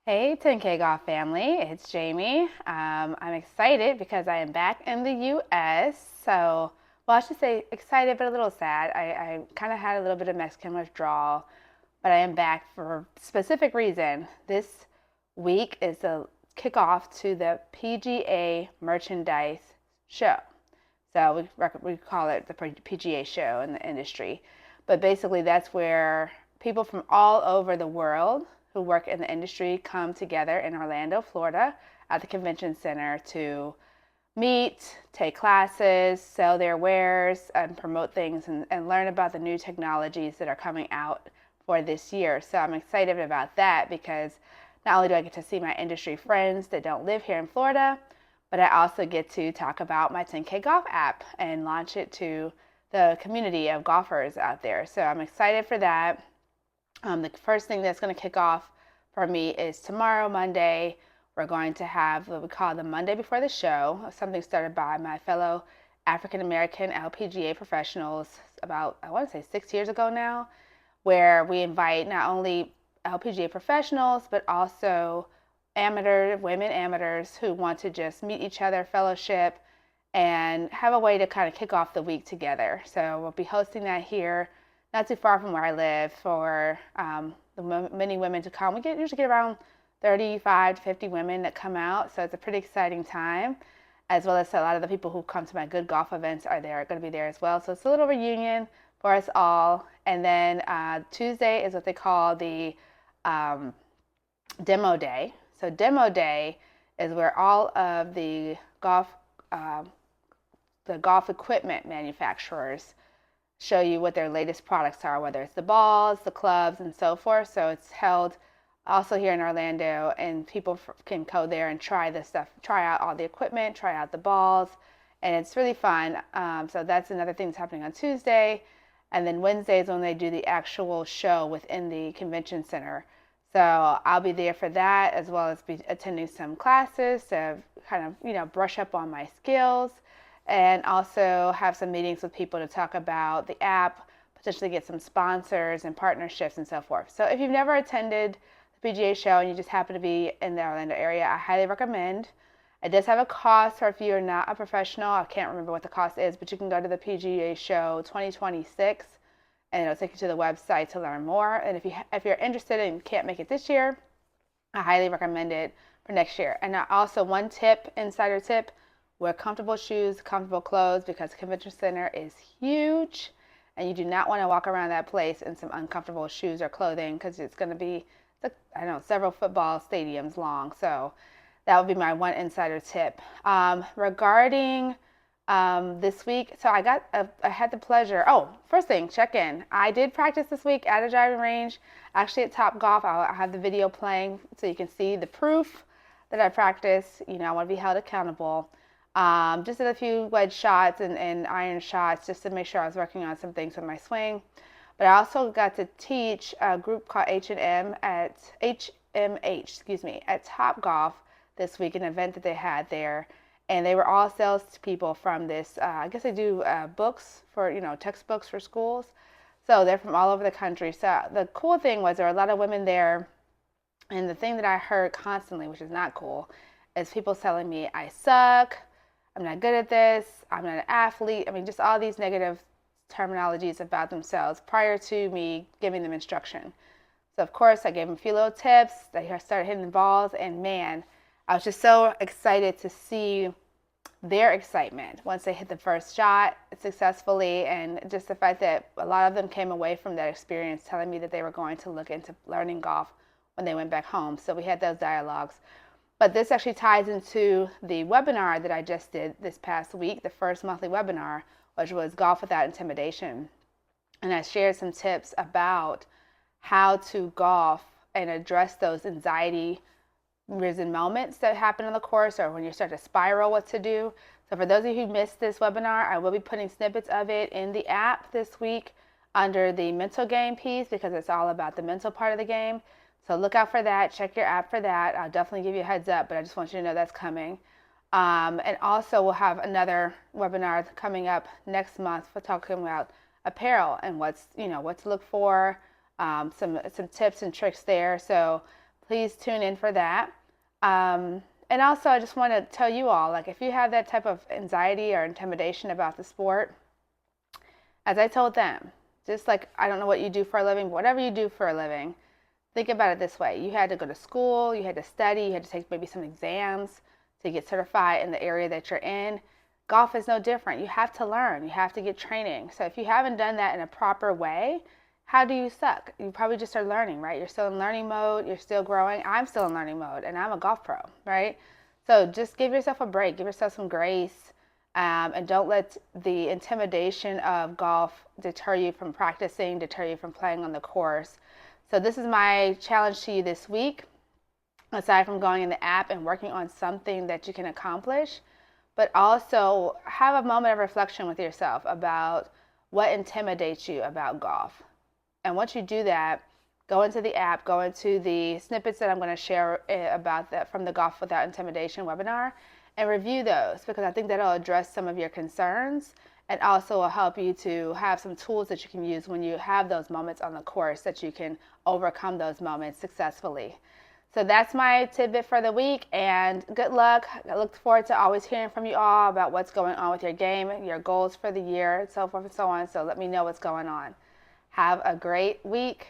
Hey 10K Golf family, it's Jamie. I'm excited because I am back in the US. I should say excited but a little sad. I kind of had a little bit of Mexican withdrawal, but I am back for a specific reason. This week is the kickoff to the PGA merchandise show. We call it the PGA show in the industry. But basically, that's where people from all over the world who work in the industry come together in Orlando, Florida, at the convention center to meet, take classes, sell their wares, and promote things and learn about the new technologies that are coming out for this year. So I'm excited about that because not only do I get to see my industry friends that don't live here in Florida, but I also get to talk about my 10K Golf app and launch it to the community of golfers out there. So I'm excited for that. The first thing that's going to kick off for me is tomorrow, Monday. We're going to have what we call the Monday before the show, something started by my fellow African American LPGA professionals about, I want to say 6 years ago now, where we invite not only LPGA professionals, but also women amateurs who want to just meet each other, fellowship, and have a way to kind of kick off the week together. So we'll be hosting that here, not too far from where I live, for the many women to come. We usually get around 35 to 50 women that come out, so it's a pretty exciting time, as well as a lot of the people who come to my good golf events are going to be there as well. So it's a little reunion for us all. And then Tuesday is what they call the um, demo day. So demo day is where all of uh, the golf equipment manufacturers show you what their latest products are, whether it's the balls, the clubs, and so forth. So it's held also here in Orlando, and people can go there and try this stuff, try out all the equipment, try out the balls, and it's really fun. So that's another thing that's happening on Tuesday. And then Wednesday is when they do the actual show within the convention center. So I'll be there for that, as well as be attending some classes to kind of, brush up on my skills, and also have some meetings with people to talk about the app, potentially get some sponsors and partnerships and so forth. So if you've never attended the PGA show and you just happen to be in the Orlando area, I highly recommend. It does have a cost for if you're not a professional. I can't remember what the cost is, but you can go to the PGA show 2026 and it'll take you to the website to learn more. And if you're interested and can't make it this year, I highly recommend it for next year. And also one tip, insider tip, wear comfortable shoes, comfortable clothes, because the convention center is huge and you do not want to walk around that place in some uncomfortable shoes or clothing because it's going to be, several football stadiums long. So that would be my one insider tip. Regarding this week, so I had the pleasure. Oh, first thing, check in. I did practice this week at a driving range, actually at Top Golf. I have the video playing so you can see the proof that I practice. I want to be held accountable. Just did a few wedge shots and iron shots just to make sure I was working on some things with my swing. But I also got to teach a group called HMH, at Top Golf this week, an event that they had there. And they were all salespeople from this. I guess they do books for, textbooks for schools. So they're from all over the country. So the cool thing was there were a lot of women there. And the thing that I heard constantly, which is not cool, is people telling me I suck, I'm not good at this, I'm not an athlete. I mean, just all these negative terminologies about themselves prior to me giving them instruction. So, of course, I gave them a few little tips. They started hitting the balls, and man, I was just so excited to see their excitement once they hit the first shot successfully, and just the fact that a lot of them came away from that experience telling me that they were going to look into learning golf when they went back home. So we had those dialogues. But this actually ties into the webinar that I just did this past week, the first monthly webinar, which was Golf Without Intimidation. And I shared some tips about how to golf and address those anxiety risen moments that happen on the course, or when you start to spiral, what to do. So for those of you who missed this webinar, I will be putting snippets of it in the app this week under the mental game piece, because it's all about the mental part of the game. So look out for that. Check your app for that. I'll definitely give you a heads up, but I just want you to know that's coming. And also we'll have another webinar coming up next month for talking about apparel and what to look for, some tips and tricks there. So please tune in for that. And also, I just want to tell you all, like, if you have that type of anxiety or intimidation about the sport, as I told them, just like I don't know what you do for a living, but whatever you do for a living, think about it this way. You had to go to school, you had to study, you had to take maybe some exams to get certified in the area that you're in. Golf is no different. You have to learn, you have to get training. So if you haven't done that in a proper way, how do you suck? You probably just are learning, right? You're still in learning mode, you're still growing. I'm still in learning mode, and I'm a golf pro, right? So just give yourself a break, give yourself some grace, and don't let the intimidation of golf deter you from practicing, deter you from playing on the course. So this is my challenge to you this week. Aside from going in the app and working on something that you can accomplish, but also have a moment of reflection with yourself about what intimidates you about golf. And once you do that, go into the app, go into the snippets that I'm going to share about that from the Golf Without Intimidation webinar, and review those, because I think that'll address some of your concerns and also will help you to have some tools that you can use when you have those moments on the course, that you can overcome those moments successfully. So that's my tidbit for the week, and good luck. I look forward to always hearing from you all about what's going on with your game, your goals for the year, and so forth and so on. So let me know what's going on. Have a great week.